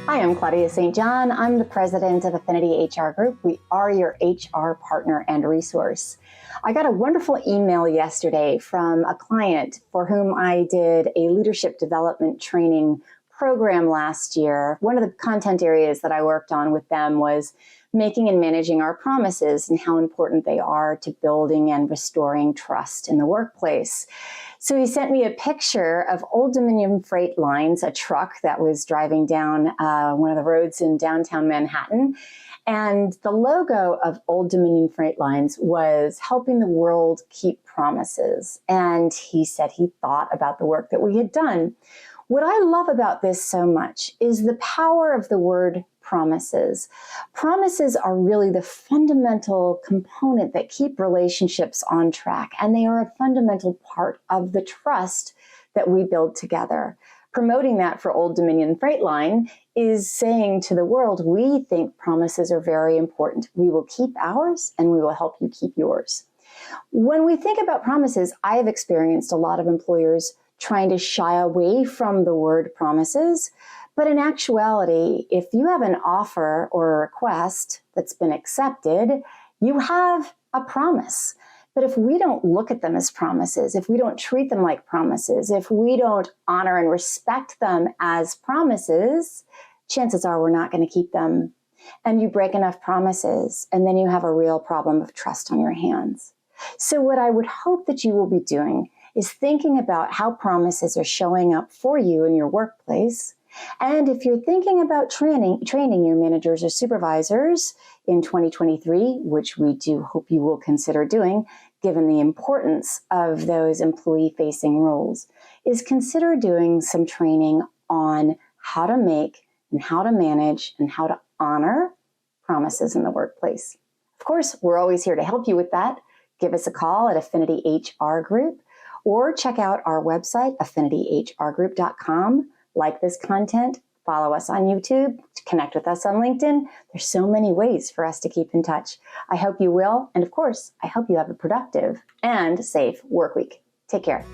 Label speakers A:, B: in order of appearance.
A: Hi, I'm Claudia St. I'm the president of Affinity HR Group. We are your HR partner and resource. I got a wonderful email yesterday from a client for whom I did a leadership development training program last year. One of the content areas that I worked on with them was making and managing our promises and how important they are to building and restoring trust in the workplace. So he sent me a picture of Old Dominion Freight Lines, a truck that was driving down one of the roads in downtown Manhattan. And the logo of Old Dominion Freight Lines was helping the world keep promises. And he said he thought about the work that we had done. What I love about this so much is the power of the word promises. Promises are really the fundamental component that keep relationships on track, and they are a fundamental part of the trust that we build together. Promoting that for Old Dominion Freight Line is saying to the world, we think promises are very important. We will keep ours and we will help you keep yours. When we think about promises, I have experienced a lot of employers trying to shy away from the word promises. But in actuality, if you have an offer or a request that's been accepted, you have a promise. But if we don't look at them as promises, if we don't treat them like promises, if we don't honor and respect them as promises, chances are we're not going to keep them. And you break enough promises, and then you have a real problem of trust on your hands. So what I would hope that you will be doing is thinking about how promises are showing up for you in your workplace. And if you're thinking about training your managers or supervisors in 2023, which we do hope you will consider doing, given the importance of those employee-facing roles, is consider doing some training on how to make and how to manage and how to honor promises in the workplace. Of course, we're always here to help you with that. Give us a call at Affinity HR Group or check out our website, affinityhrgroup.com. Like this content, follow us on YouTube, connect with us on LinkedIn. There's so many ways for us to keep in touch. I hope you will. And of course, I hope you have a productive and safe work week. Take care.